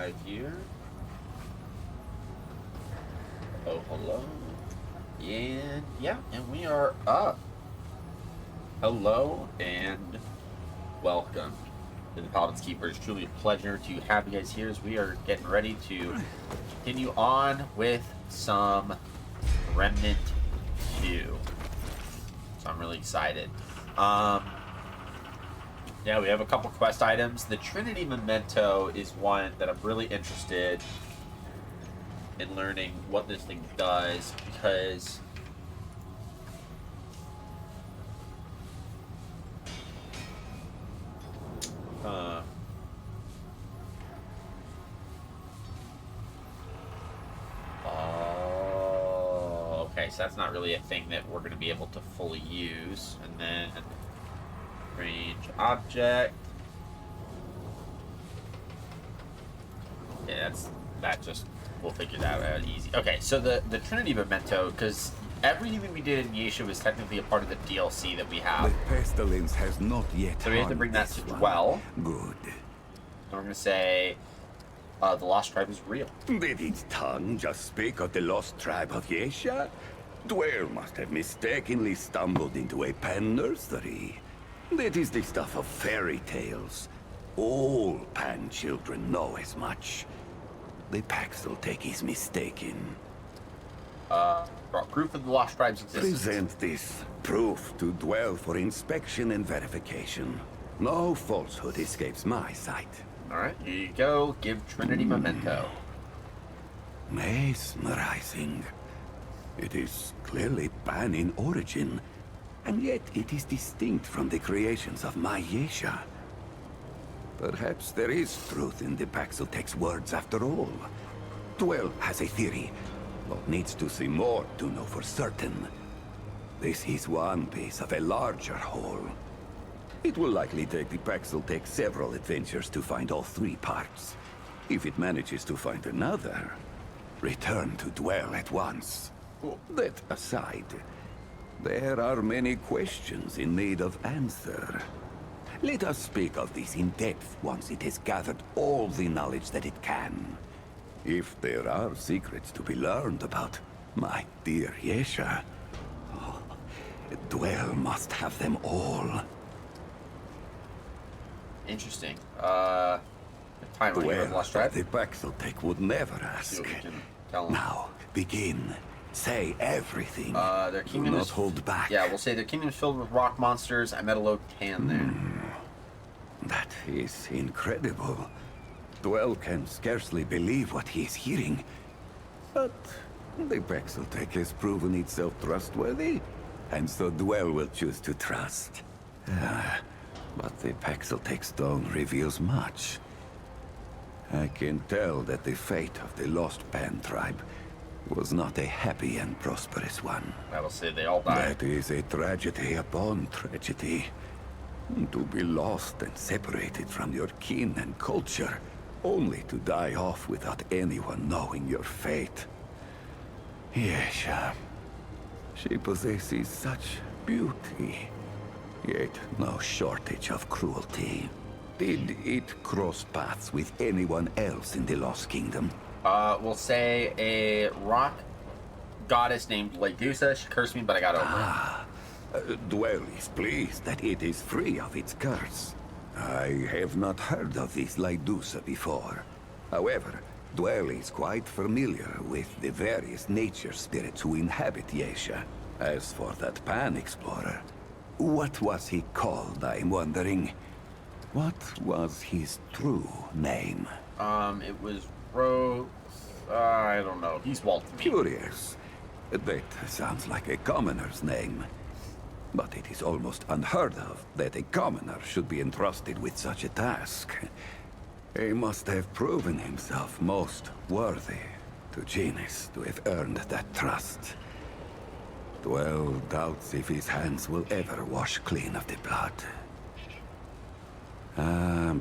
live here. Oh, hello. And yeah, and we are up. Hello and welcome to the Paladin's Keeper. It's truly a pleasure to have you guys here as we are getting ready to continue on with some Remnant 2. So I'm really excited. Yeah, we have a couple quest items. The Trinity Memento is one that I'm really interested in learning what this thing does, because okay, so that's not really a thing that we're going to be able to fully use. And then range object. Yeah, we'll figure that out easy. Okay, so the Trinity Memento, because everything that we did in Yaesha was technically a part of the DLC that we have. The pestilence has not yet. So we have to bring that to Dwell. Good. And we're going to say the Lost Tribe is real. Did its tongue just speak of the lost tribe of Yaesha? Dwell must have mistakenly stumbled into a pan nursery. That is the stuff of fairy tales. All pan children know as much. The Paxeltech is mistaken. Brought proof of the Lost Tribe's existence. Present this proof to Dwell for inspection and verification. No falsehood escapes my sight. Alright, here you go. Give Trinity Memento. Mesmerizing. It is clearly pan in origin, and yet it is distinct from the creations of my Yaesha. Perhaps there is truth in the Paxeltech's words after all. Dwell has a theory, but needs to see more to know for certain. This is one piece of a larger whole. It will likely take the Paxeltech several adventures to find all three parts. If it manages to find another, return to Dwell at once. That aside, there are many questions in need of answer. Let us speak of this in depth once it has gathered all the knowledge that it can. If there are secrets to be learned about my dear Yaesha, Dwell must have them all. Interesting. The timeline of Lost Tribe. The Paxeltech would never ask. Now, begin. Say everything. Their kingdom Do not is hold back. Yeah, we'll say their kingdom is filled with rock monsters. I met a low tan there. That is incredible. Dwell can scarcely believe what he is hearing. But the Paxeltech has proven itself trustworthy, and so Dwell will choose to trust. But the Paxeltech stone reveals much. I can tell that the fate of the Lost Pan tribe was not a happy and prosperous one. I will say they all died. That is a tragedy upon tragedy. To be lost and separated from your kin and culture, only to die off without anyone knowing your fate. Yaesha. She possesses such beauty, yet no shortage of cruelty. Did it cross paths with anyone else in the Lost Kingdom? We'll say a rock goddess named Ledusa. She cursed me, but I got over it. Dwell is pleased that it is free of its curse. I have not heard of this Ledusa before. However, Dwell is quite familiar with the various nature spirits who inhabit Yaesha. As for that Pan explorer, what was he called, I'm wondering? What was his true name? It was I don't know. He's Walt. Curious. That sounds like a commoner's name. But it is almost unheard of that a commoner should be entrusted with such a task. He must have proven himself most worthy to Genis to have earned that trust. Dwell doubts if his hands will ever wash clean of the blood.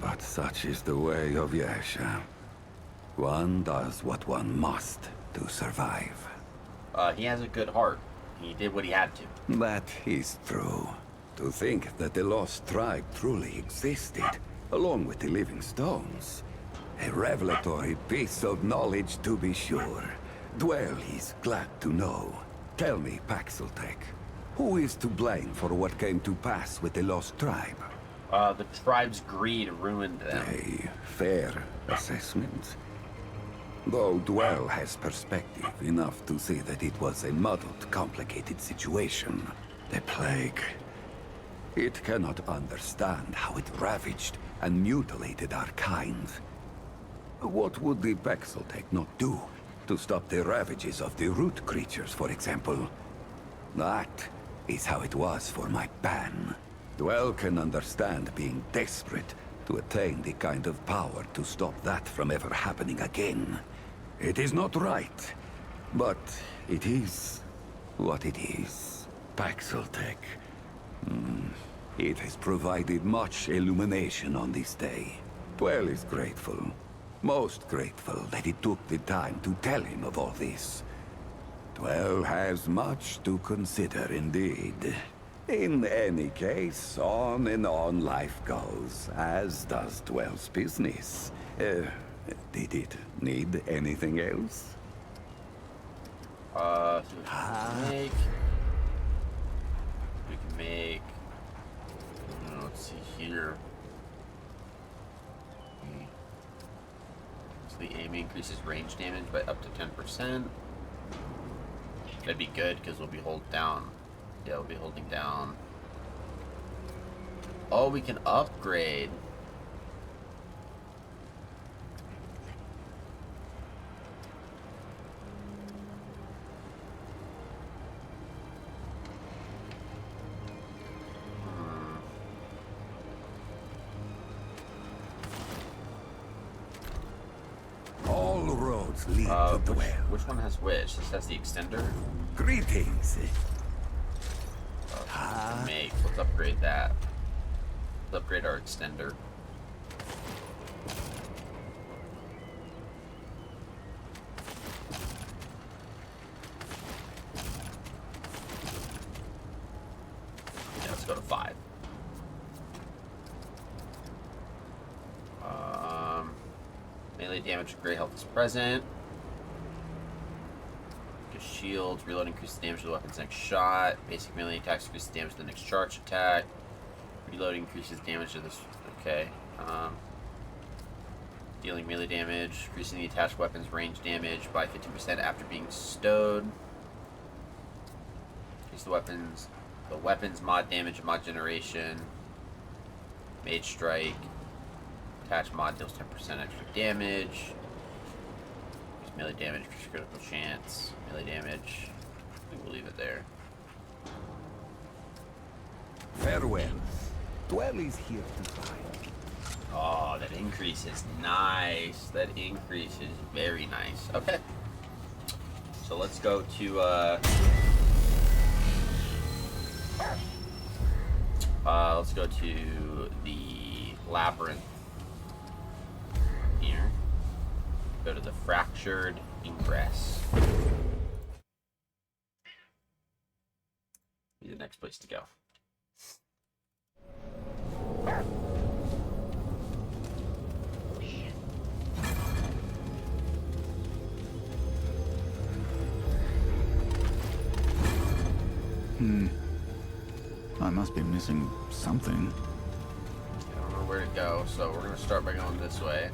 But such is the way of Yaesha. One does what one must to survive. He has a good heart. He did what he had to. That is true. To think that the Lost Tribe truly existed, along with the living stones. A revelatory piece of knowledge to be sure. Dwell is glad to know. Tell me, Paxeltech, who is to blame for what came to pass with the lost tribe? The tribe's greed ruined them. A fair assessment. Though Dwell has perspective enough to see that it was a muddled, complicated situation. The plague. It cannot understand how it ravaged and mutilated our kind. What would the Paxeltech not do to stop the ravages of the root creatures, for example? That is how it was for my ban. Dwell can understand being desperate to attain the kind of power to stop that from ever happening again. It is not right, but it is what it is. Paxeltech. It has provided much illumination on this day. Dwell is grateful. Most grateful that it took the time to tell him of all this. Dwell has much to consider indeed. In any case, on and on life goes, as does Dwell's business. Did it need anything else? So we can make, let's see here. So the aim increases range damage by up to 10%. That'd be good because we'll be holding down. Yeah, we'll be holding down. Oh, we can upgrade. All roads lead to Dwell. Which one has which? This has the extender. Greetings. Let's upgrade that. Let's upgrade our extender. Yeah, let's go to 5. Melee damage, great health is present. Shields, reload increases damage to the weapon's next shot. Basic melee attacks increase damage to the next charge attack. Reload increases damage to this. Okay. Dealing melee damage, increasing the attached weapon's range damage by 15% after being stowed. Increase the weapon's mod damage and mod generation. Mage strike. Attached mod deals 10% extra damage. Melee damage, critical chance, melee damage. I think we'll leave it there. Farewell. Dwell is here to find. Oh, that increase is nice. That increase is very nice. Okay. So let's go to let's go to the Labryinth here. Go to the Fractured Ingress. Be the next place to go. I must be missing something. I don't know where to go, so we're going to start by going this way.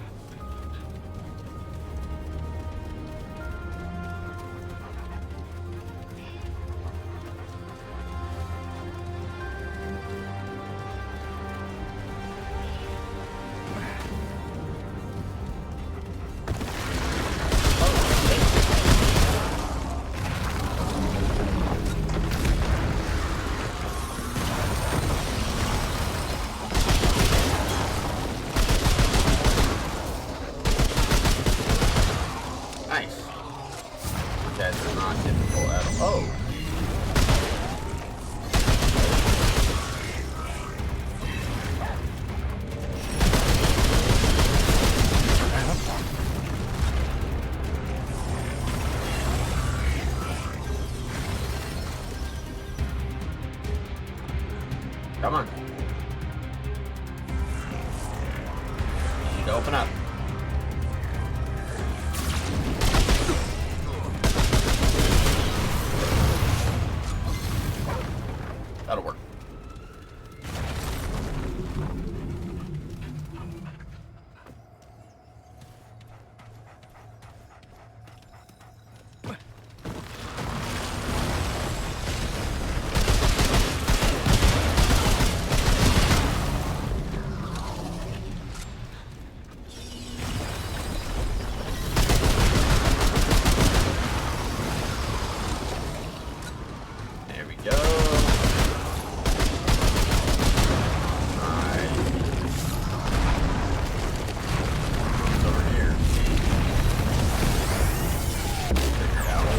Come on. You need to open up. That'll work. There we go. Alright. What's over here? Figure it out.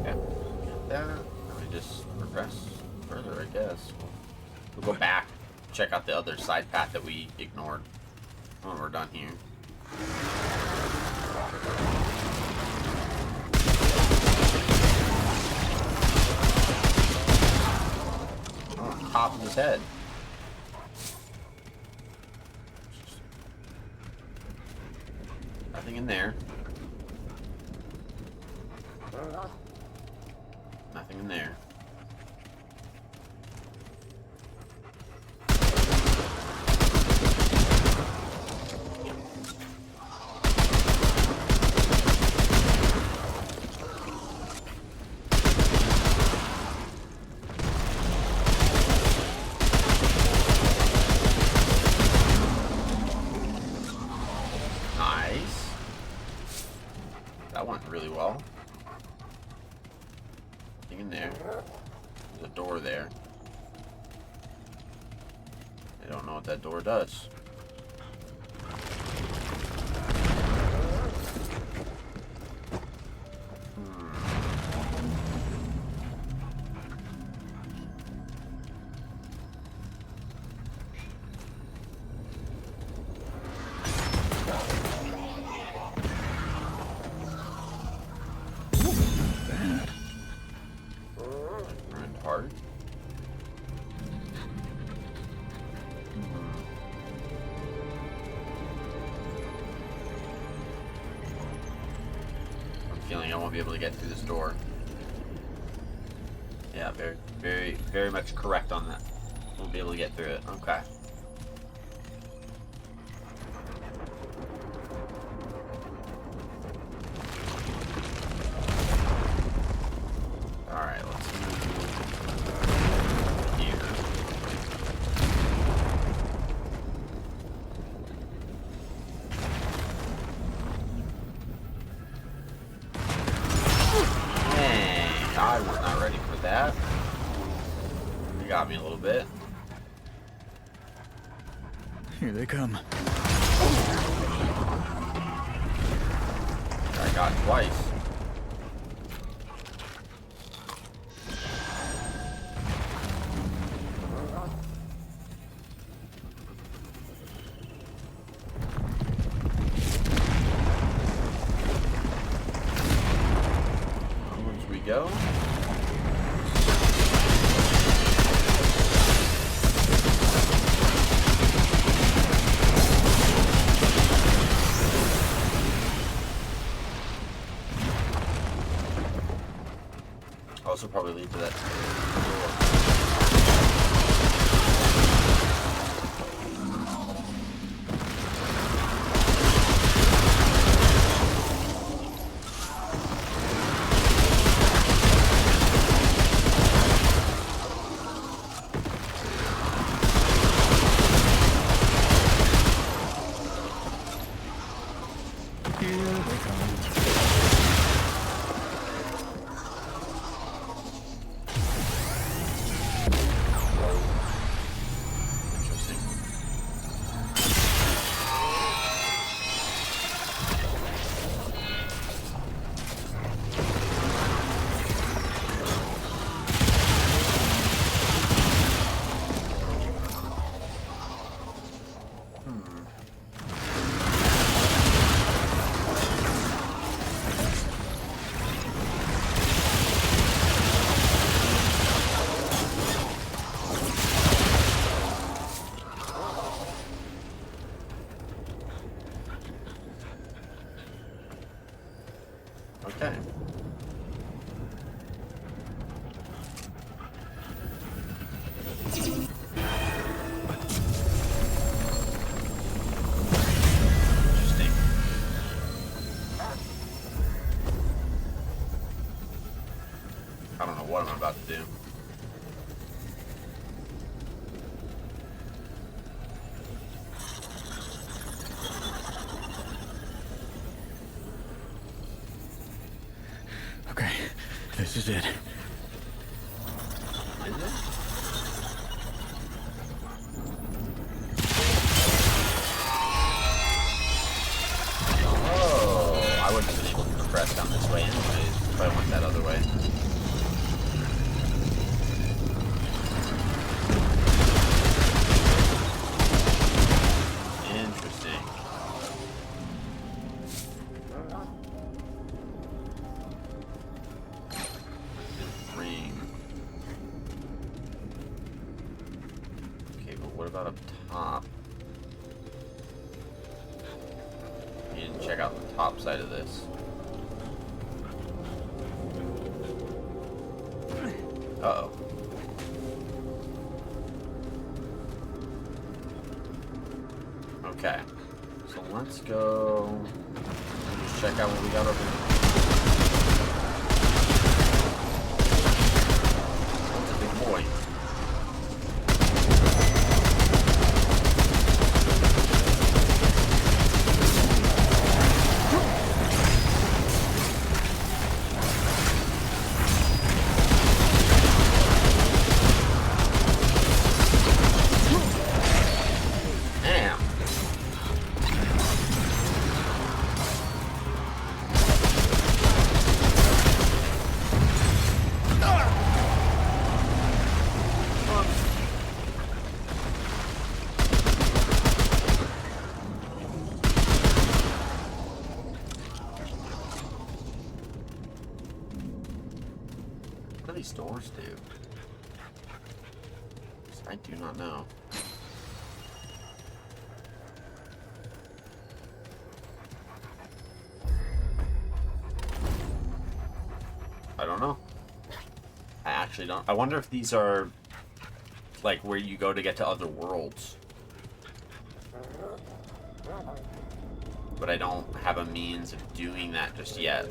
Yeah. That. Let me just progress further, I guess. We'll go back, check out the other side path that we ignored when we're done here. Oh, top of his head. Nothing in there. Nothing in there. Nice. That went really well. Nothing in there. There's a door there. I don't know what that door does. Ruined heart. I'm feeling I won't be able to get through this door. Yeah, very much correct on that. Won't be able to get through it. Okay. Alright, let's move here. Dang, I was not ready for that. You got me a little bit. Here they come. I got twice. Onwards we go. Also probably lead to that door. Here they come. Okay. Interesting. I don't know what I'm about to do. Okay, this is it. Is it? Oh, I wouldn't have been able to progress down this way anyways if I went that other way. Interesting. Ring. Okay, but what about up top? You didn't check out the top side of this. Uh-oh. Okay. So let's go just check out what we got over here. That's a big boy. Damn. What do these doors do? I do not know. I don't know. I actually don't. I wonder if these are like where you go to get to other worlds. But I don't have a means of doing that just yet.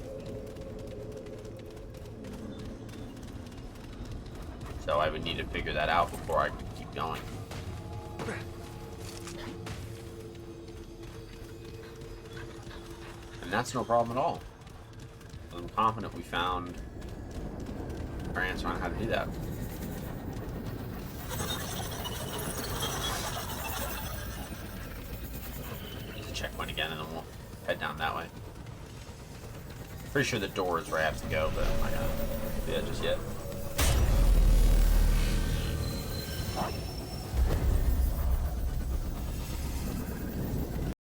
So I would need to figure that out before I could keep going. And that's no problem at all. I'm confident we found our answer on how to do that. Use the checkpoint again and then we'll head down that way. Pretty sure the door is where I have to go, but I'm not gonna do that just yet.